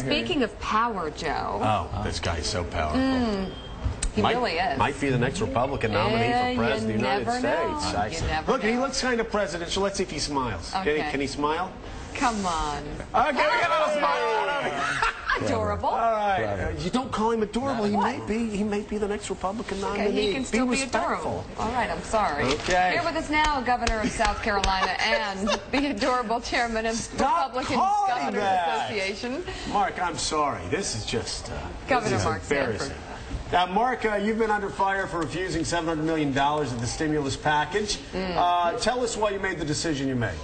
Speaking of power, Joe. Oh, this guy's so powerful. He really is. Might be the next Republican nominee for president of the United States. Look, he looks kind of presidential. Let's see if he smiles. Okay. Can he smile? Come on. Okay, we got a little smile. Adorable. All right. You don't call him adorable. He may be the next Republican nominee. Okay, he can still be adorable. All right, I'm sorry. Okay. Here with us now, Governor of South Carolina and the adorable chairman of Republican Governors Association. Mark, I'm sorry. This is just Governor Mark Sanford. Mark, you've been under fire for refusing $700 million of the stimulus package. Tell us why you made the decision you made.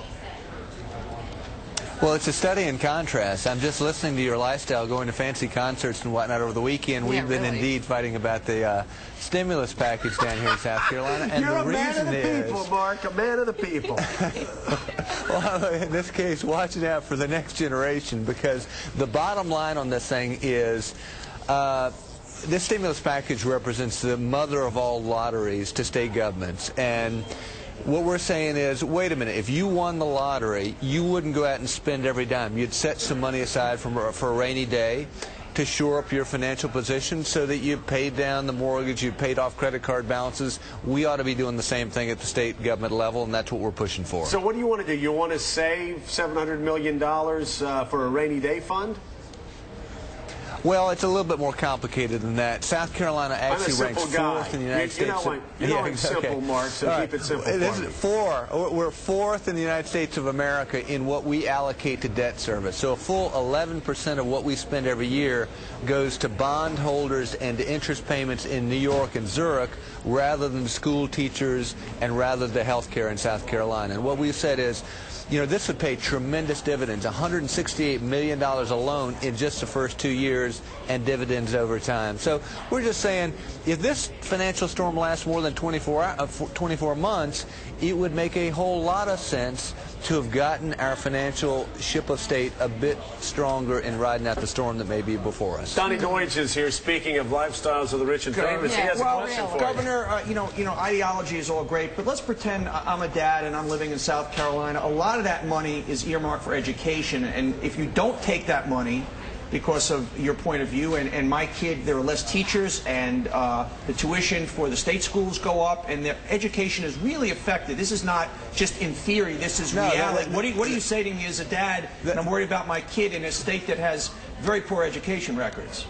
Well, it's a study in contrast. I'm just listening to your lifestyle, going to fancy concerts and whatnot over the weekend. We've been indeed fighting about the stimulus package down here in South Carolina. And You're a man of the people, Mark, a man of the people. Well, in this case, watching out for the next generation, because the bottom line on this thing is this stimulus package represents the mother of all lotteries to state governments. And what we're saying is, wait a minute, if you won the lottery, you wouldn't go out and spend every dime. You'd set some money aside for a rainy day to shore up your financial position so that you paid down the mortgage, you paid off credit card balances. We ought to be doing the same thing at the state government level, and that's what we're pushing for. So what do you want to do? You want to save $700 million for a rainy day fund? Well, it's a little bit more complicated than that. South Carolina actually ranks fourth in the United States. You know I'm simple, Mark, so keep it simple for me. We're fourth in the United States of America in what we allocate to debt service. So a full 11% of what we spend every year goes to bond holders and to interest payments in New York and Zurich rather than school teachers and rather than health care in South Carolina. And what we've said is, you know, this would pay tremendous dividends, $168 million alone in just the first 2 years, and dividends over time. So we're just saying, if this financial storm lasts more than 24 months, it would make a whole lot of sense to have gotten our financial ship of state a bit stronger in riding out the storm that may be before us. Donny Deutsch is here. Speaking of lifestyles of the rich and famous, he has a question for you. Governor, you know, ideology is all great, but let's pretend I'm a dad and I'm living in South Carolina. A lot of that money is earmarked for education, and if you don't take that money because of your point of view, and my kid, there are less teachers, and the tuition for the state schools go up, and their education is really affected. This is not just in theory, this is reality. What do you say to me as a dad, and I'm worried about my kid in a state that has very poor education records?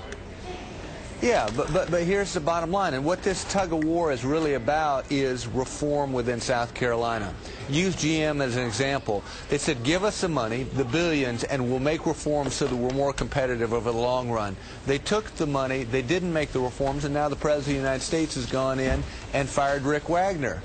Yeah, but here's the bottom line, and what this tug-of-war is really about is reform within South Carolina. Use GM as an example. They said, give us the money, the billions, and we'll make reforms so that we're more competitive over the long run. They took the money, they didn't make the reforms, and now the President of the United States has gone in and fired Rick Wagner.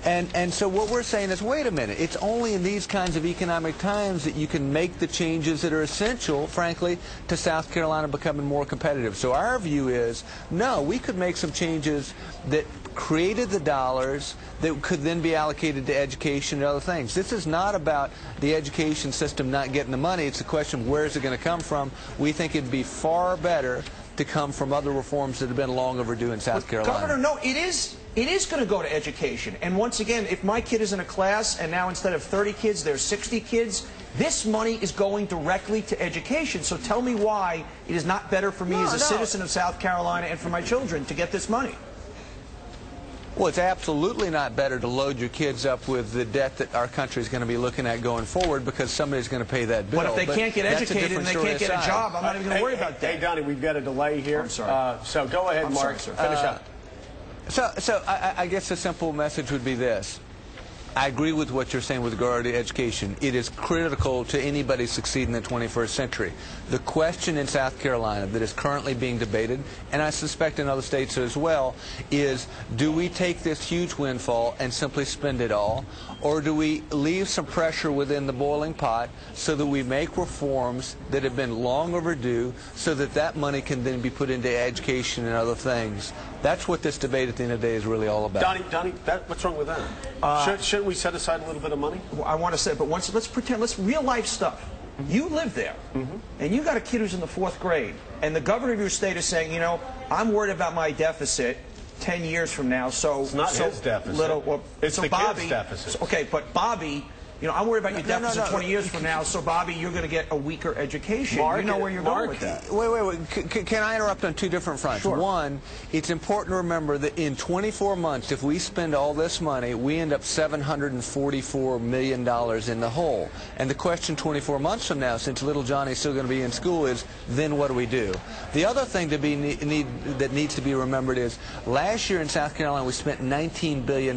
And so what we're saying is, wait a minute, it's only in these kinds of economic times that you can make the changes that are essential, frankly, to South Carolina becoming more competitive. So our view is, no, we could make some changes that created the dollars that could then be allocated to education and other things. This is not about the education system not getting the money. It's a question of where is it going to come from. We think it'd be far better to come from other reforms that have been long overdue in South Carolina. Governor, no, it is going to go to education. And once again, if my kid is in a class and now instead of 30 kids, there's 60 kids, this money is going directly to education. So tell me why it is not better for me as a citizen of South Carolina and for my children to get this money. Well, it's absolutely not better to load your kids up with the debt that our country is going to be looking at going forward, because somebody's going to pay that bill. But if they can't get educated and they can't get a job, I'm not even going to worry about that. Hey, Donny, we've got a delay here. I'm sorry. So go ahead, Mark. Finish up. So I guess the simple message would be this. I agree with what you're saying with regard to education. It is critical to anybody succeeding in the 21st century. The question in South Carolina that is currently being debated, and I suspect in other states as well, is do we take this huge windfall and simply spend it all, or do we leave some pressure within the boiling pot so that we make reforms that have been long overdue so that that money can then be put into education and other things? That's what this debate at the end of the day is really all about. Donny, what's wrong with that? Shouldn't we set aside a little bit of money? Well, I want to say, but let's pretend, real life stuff. You live there, and you got a kid who's in the 4th grade, and the governor of your state is saying, you know, I'm worried about my deficit 10 years from now, so... It's not his deficit. It's the Bobby, kid's deficit. Okay, but Bobby You know, I'm worried about your deficit 20 years from now, so, Bobby, you're going to get a weaker education. Mark, you know where you're going with that. Wait. Can I interrupt on two different fronts? Sure. One, it's important to remember that in 24 months, if we spend all this money, we end up $744 million in the hole. And the question 24 months from now, since little Johnny's still going to be in school, is then what do we do? The other thing that needs to be remembered is last year in South Carolina, we spent $19 billion.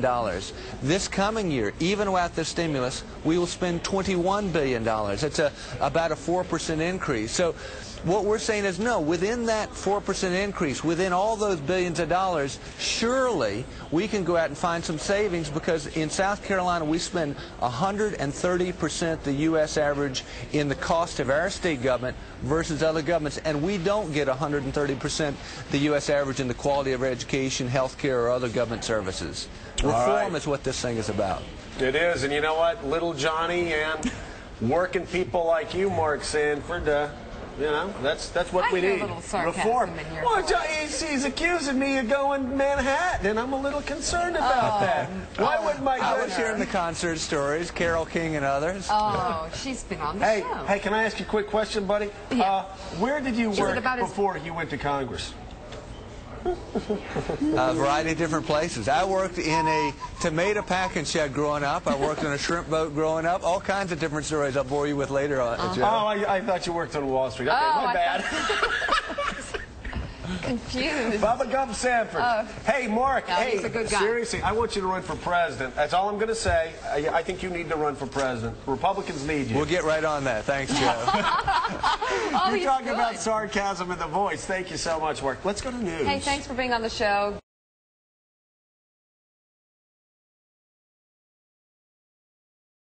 This coming year, even without the stimulus, we will spend $21 billion. That's about a 4% increase. So what we're saying is, no, within that 4% increase, within all those billions of dollars, surely we can go out and find some savings, because in South Carolina we spend 130% the U.S. average in the cost of our state government versus other governments, and we don't get 130% the U.S. average in the quality of our education, health care, or other government services. Reform is what this thing is about. It is, and you know what? Little Johnny and working people like you, Mark Sanford, you know, that's what we need. A little sarcasm Reform. in your Well, voice. he's accusing me of going Manhattan, and I'm a little concerned about that. Why would my I was hearing the concert stories, Carole King and others. Oh, she's been on the show. Hey, can I ask you a quick question, buddy? Yeah. Where did you work about before you went to Congress? A variety of different places. I worked in a tomato packing shed growing up. I worked on a shrimp boat growing up. All kinds of different stories I'll bore you with later on, Joe. Oh, I thought you worked on Wall Street. Okay, my bad. Confused. Bubba Gump Sanford. Hey, Mark. No, hey, he's a good guy. Seriously, I want you to run for president. That's all I'm going to say. I think you need to run for president. Republicans need you. We'll get right on that. Thanks, Joe. Oh, You're talking about sarcasm in the voice. Thank you so much, Mark. Let's go to news. Hey, thanks for being on the show.